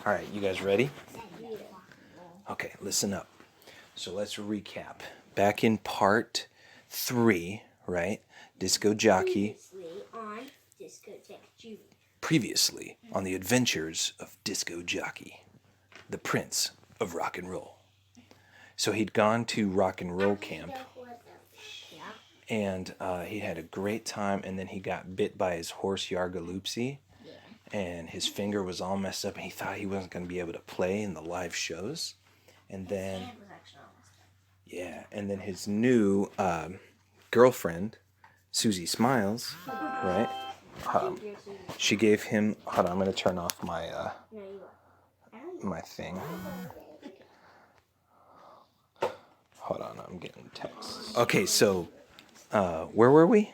All right, you guys ready? Okay, listen up. So let's recap. Back in part 3, right? Disco Jockey. Previously on the adventures of Disco Jockey, the prince of rock and roll. So he'd gone to rock and roll camp, and he had a great time, and then he got bit by his horse Yargaloopsy, and his finger was all messed up, and he thought he wasn't going to be able to play in the live shows. And then, yeah, and then his new girlfriend, Susie Smiles, right? She gave him. Hold on, I'm going to turn off my my thing. Hold on, I'm getting texts. Okay, so where were we?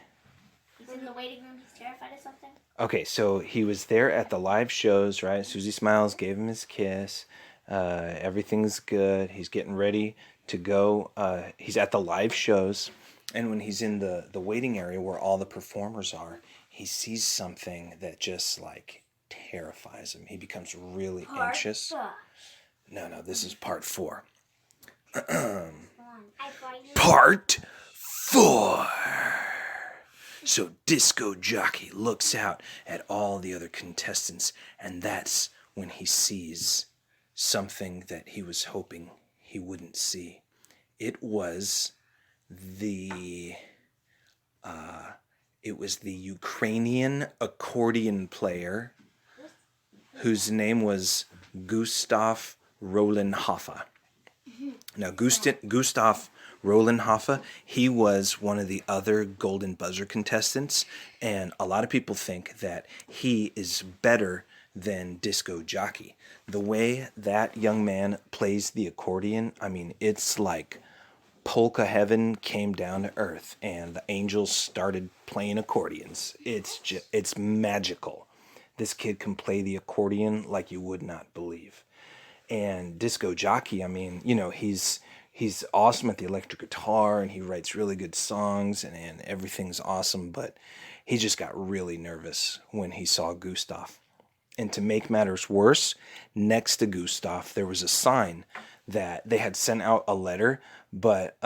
He's in the waiting room. He's terrified of something. Okay, so he was there at the live shows, right? Susie Smiles gave him his kiss. Everything's good. He's getting ready to go. He's at the live shows, and when he's in the waiting area where all the performers are, he sees something that just like terrifies him. He becomes really anxious. No, this is part 4. Part 4. So Disco Jockey looks out at all the other contestants, and that's when he sees something that he was hoping he wouldn't see. It was the Ukrainian accordion player whose name was Gustav Rolenhofer. Now, Gustav Rolenhofer, he was one of the other Golden Buzzer contestants, and a lot of people think that he is better than Disco Jockey. The way that young man plays the accordion, I mean, it's like polka heaven came down to earth, and the angels started playing accordions. It's magical. This kid can play the accordion like you would not believe. And Disco Jockey, I mean, you know, he's awesome at the electric guitar, and he writes really good songs, and everything's awesome, but he just got really nervous when he saw Gustav. And to make matters worse, next to Gustav, there was a sign that they had sent out a letter, but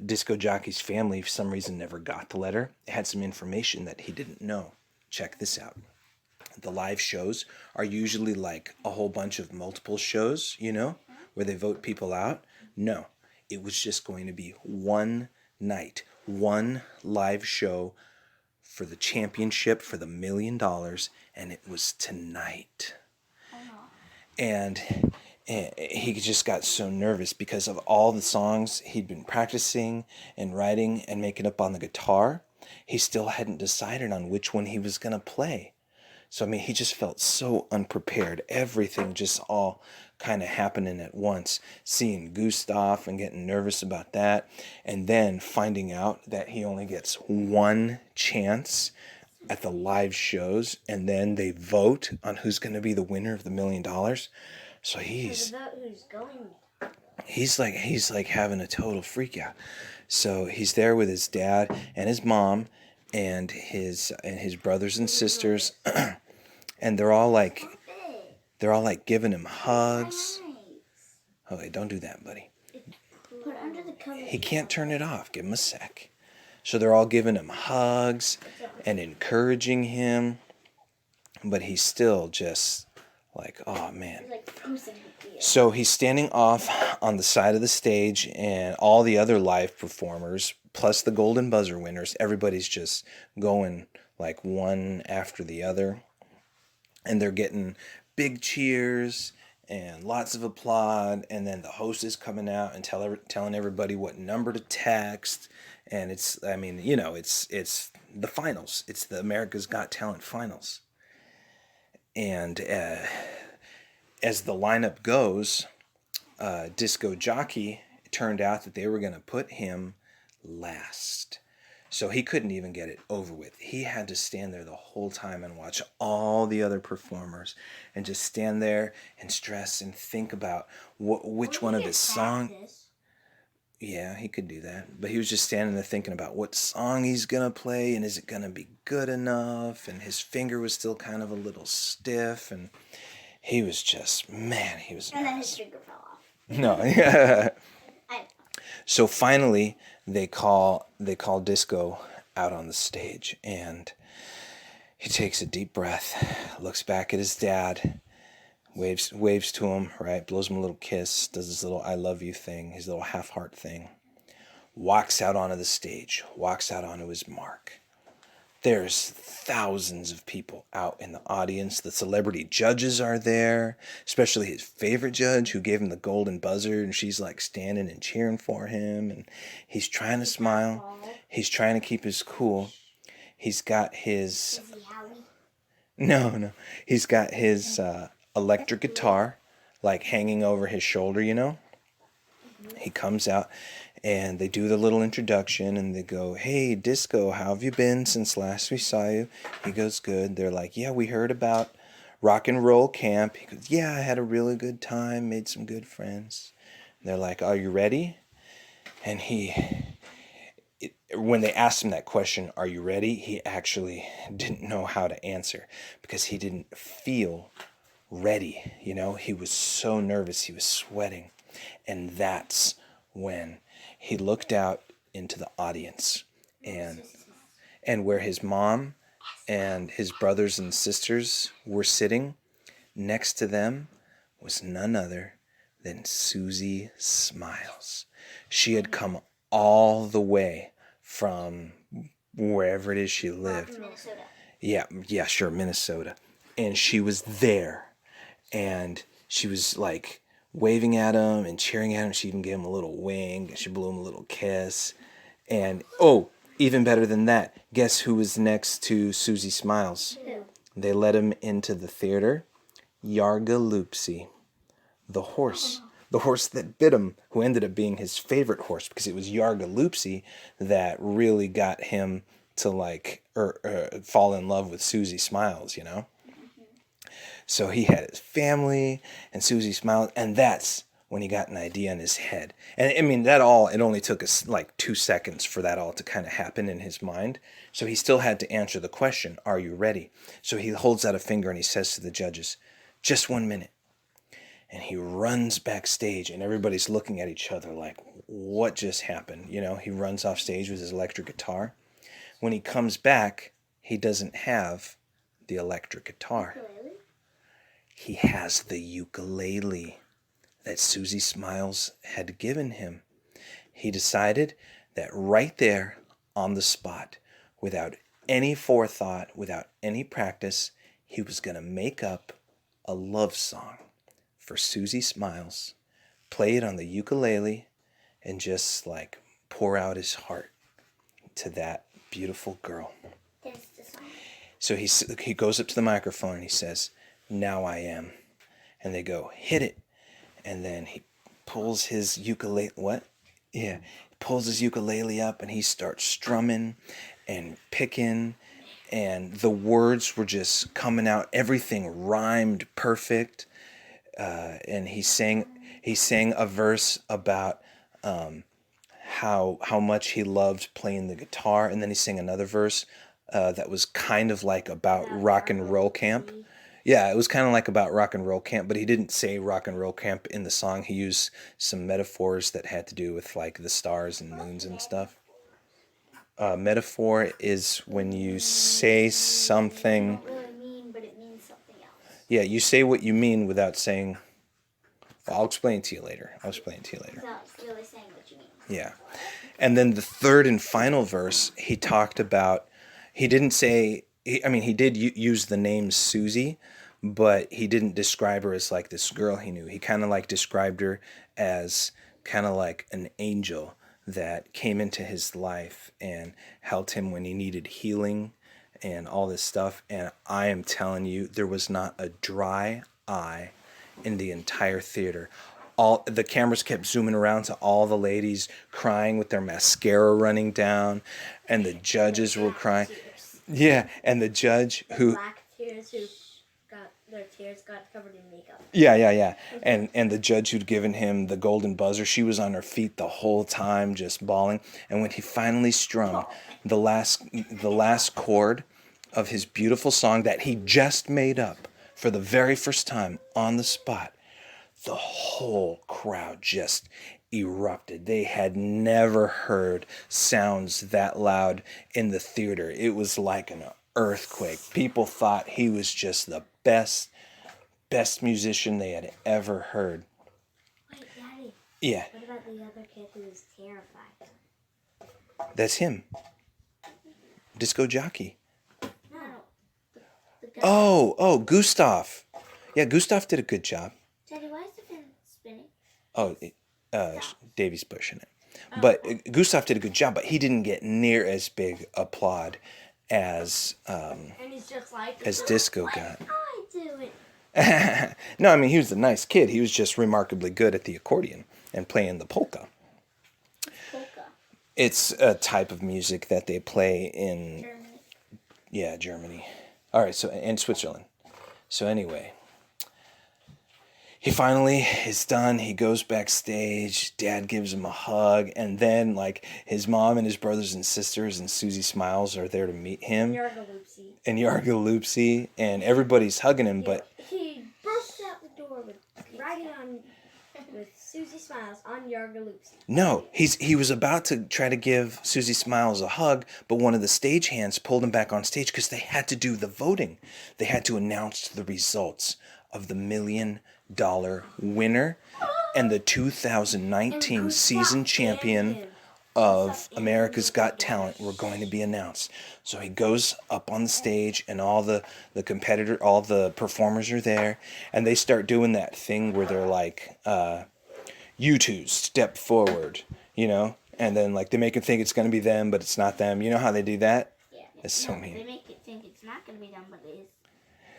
Disco Jockey's family, for some reason, never got the letter. It had some information that he didn't know. Check this out. The live shows are usually like a whole bunch of multiple shows, you know, where they vote people out. No, it was just going to be one night, one live show for the championship, for the $1 million, and it was tonight. And he just got so nervous because of all the songs he'd been practicing and writing and making up on the guitar. He still hadn't decided on which one he was going to play. So, I mean, he just felt so unprepared. Everything just all kind of happening at once. Seeing Gustav and getting nervous about that. And then finding out that he only gets one chance at the live shows. And then they vote on who's going to be the winner of the $1 million. So he's like having a total freak out. So he's there with his dad and his mom and his brothers and sisters, and they're all like giving him hugs. Okay, don't do that, buddy. He can't turn it off. Give him a sec. So they're all giving him hugs and encouraging him, but he's still just like, oh man. So he's standing off on the side of the stage, and all the other live performers, plus the Golden Buzzer winners, everybody's just going like one after the other. And they're getting big cheers and lots of applaud. And then the host is coming out and telling everybody what number to text. And it's the finals. It's the America's Got Talent finals. And as the lineup goes, Disco Jockey, it turned out that they were going to put him last. So he couldn't even get it over with. He had to stand there the whole time and watch all the other performers and just stand there and stress and think about which one of his songs. Yeah, he could do that. But he was just standing there thinking about what song he's going to play and is it going to be good enough. And his finger was still kind of a little stiff. And He was just, man, he was And then his nervous. finger fell off. No. I, So finally, they call Disco out on the stage, and he takes a deep breath, looks back at his dad, waves to him, right? Blows him a little kiss, does his little "I love you" thing, his little half heart thing. Walks out onto the stage, walks out onto his mark. There's thousands of people out in the audience. The celebrity judges are there, especially his favorite judge who gave him the golden buzzer, and she's like standing and cheering for him, and he's trying to smile. He's trying to keep his cool. He's got his... is he Howie? No. He's got his electric guitar like hanging over his shoulder, you know? He comes out and they do the little introduction and they go, "Hey, Disco, how have you been since last we saw you?" He goes, "Good." They're like, "Yeah, we heard about rock and roll camp." He goes, "Yeah, I had a really good time, made some good friends." They're like, "Are you ready?" And when they asked him that question, "Are you ready?" he actually didn't know how to answer because he didn't feel ready. You know, he was so nervous, he was sweating. And that's when he looked out into the audience and where his mom and his brothers and sisters were sitting, next to them was none other than Susie Smiles. She had come all the way from wherever it is she lived. Minnesota. Yeah, sure, Minnesota. And she was there. And she was like waving at him and cheering at him. She even gave him a little wink. She blew him a little kiss. And, oh, even better than that, guess who was next to Susie Smiles? Who? They let him into the theater. Yargaloopsy, the horse. The horse that bit him, who ended up being his favorite horse because it was Yargaloopsy that really got him to fall in love with Susie Smiles, you know? So he had his family and Susie Smiles, and that's when he got an idea in his head. And I mean, it only took us like 2 seconds for that all to kind of happen in his mind. So he still had to answer the question, "Are you ready?" So he holds out a finger and he says to the judges, "Just 1 minute." And he runs backstage and everybody's looking at each other like, what just happened? You know, he runs off stage with his electric guitar. When he comes back, he doesn't have the electric guitar. Ukulele? He has the ukulele that Susie Smiles had given him. He decided that right there on the spot, without any forethought, without any practice, he was going to make up a love song for Susie Smiles, play it on the ukulele, and just like pour out his heart to that beautiful girl. There's the song. So he goes up to the microphone and he says, "Now I am." And they go, "Hit it." And then he pulls his ukulele, he pulls his ukulele up and he starts strumming and picking. And the words were just coming out. Everything rhymed perfect. And he sang a verse about how much he loved playing the guitar. And then he sang another verse that was kind of like about rock and roll camp. Yeah, it was kind of like about rock and roll camp, but he didn't say rock and roll camp in the song. He used some metaphors that had to do with like the stars and moons and stuff. Metaphor is when you say something. Don't really mean, but it means something else. Yeah, you say what you mean without saying. Well, I'll explain to you later. Without really saying what you mean. Yeah. And then the third and final verse, he talked about, he didn't say, he did use the name Susie, but he didn't describe her as like this girl he knew. He kind of like described her as kind of like an angel that came into his life and helped him when he needed healing and all this stuff. And I am telling you, there was not a dry eye in the entire theater. All the cameras kept zooming around to all the ladies crying with their mascara running down, and the judges were crying. Yeah, and the judge who Black tears who got their tears got covered in makeup. Yeah. And the judge who'd given him the golden buzzer, she was on her feet the whole time just bawling. And when he finally strummed the last chord of his beautiful song that he just made up for the very first time on the spot, the whole crowd just erupted. They had never heard sounds that loud in the theater. It was like an earthquake. People thought he was just the best musician they had ever heard. Wait, Daddy. Yeah. What about the other kid who was terrified? That's him. Disco Jockey. No. The guy. Oh, Gustav. Yeah, Gustav did a good job. Daddy, why is the fin spinning? Oh, Davy's pushing it. But Gustav did a good job, but he didn't get near as big applaud as And he's just like, as Disco got. I do it. No, I mean, he was a nice kid. He was just remarkably good at the accordion and playing the polka. Polka. It's a type of music that they play in Germany. Germany. All right, so and Switzerland. So anyway, he finally is done. He goes backstage. Dad gives him a hug, and then like his mom and his brothers and sisters and Susie Smiles are there to meet him. And Yargaloopsy, and everybody's hugging him, but he bursts out the door with Susie Smiles on Yargaloopsy. no, he was about to try to give Susie Smiles a hug, but one of the stagehands pulled him back on stage because they had to do the voting. They had to announce the results of the $1 million winner and the 2019 season champion of America's Got Talent were going to be announced. So he goes up on the stage, and all the performers are there, and they start doing that thing where they're like, you two step forward, and then like they make it think it's going to be them, but it's not them. You know how they do that? Yeah. It's so mean. They make it think it's not going to be them, but it is.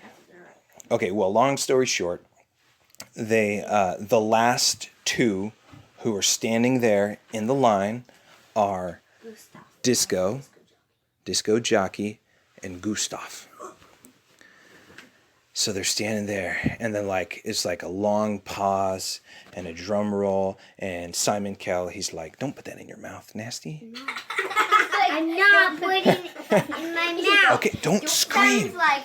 That's what they're right. Okay, well, long story short, they the last two who are standing there in the line are Gustav. Disco Jockey, and Gustav. So they're standing there, and then like it's like a long pause and a drum roll, and Simon Cowell, he's like, "Don't put that in your mouth, nasty." No. I'm not putting it in my mouth. Okay, don't scream. Like,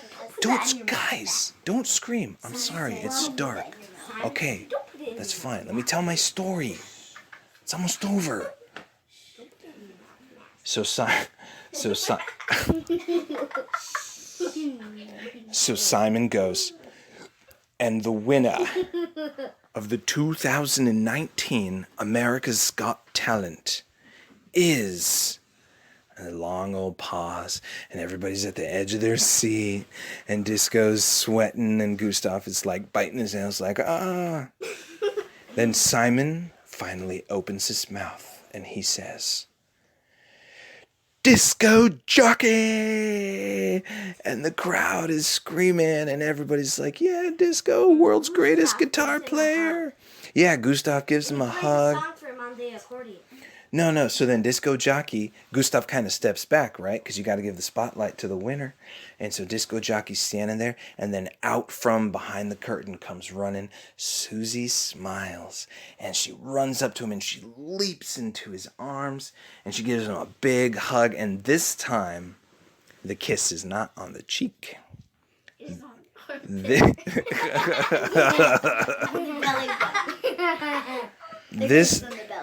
Don't scream. I'm sorry, it's dark. Okay, that's fine. Let me tell my story. It's almost over. So Simon goes, and the winner of the 2019 America's Got Talent is... And a long old pause, and everybody's at the edge of their seat, and Disco's sweating, and Gustav is like biting his nails like, ah. Then Simon finally opens his mouth, and he says, "Disco Jockey!" And the crowd is screaming, and everybody's like, yeah, Disco, world's greatest guitar player. Yeah, Gustav gives him a hug. Song for him on the accordion. No. So then Disco Jockey, Gustav kind of steps back, right? Because you got to give the spotlight to the winner. And so Disco Jockey's standing there. And then out from behind the curtain comes running Susie Smiles. And she runs up to him and she leaps into his arms. And she gives him a big hug. And this time, the kiss is not on the cheek. It's on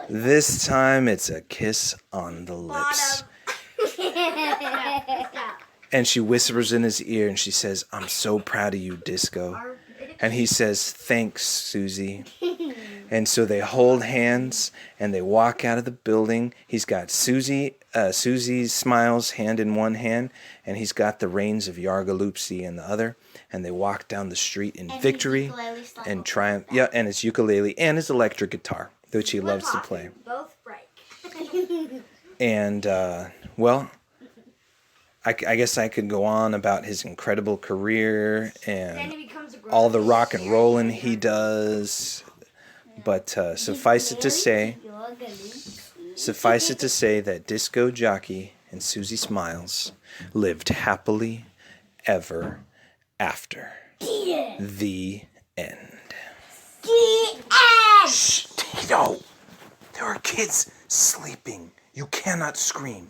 This time it's a kiss on the lips. And she whispers in his ear and she says, "I'm so proud of you, Disco." And he says, "Thanks, Susie." And so they hold hands and they walk out of the building. He's got Susie Smiles' hand in one hand, and he's got the reins of Yargaloopsy in the other. And they walk down the street in victory and triumph. Yeah, and his ukulele and his electric guitar, which he loves to play. Both break. And, well, I guess I could go on about his incredible career and all the rock and rolling he does. But suffice it to say that Disco Jockey and Susie Smiles lived happily ever after. The end. Shh, Tito! There are kids sleeping. You cannot scream.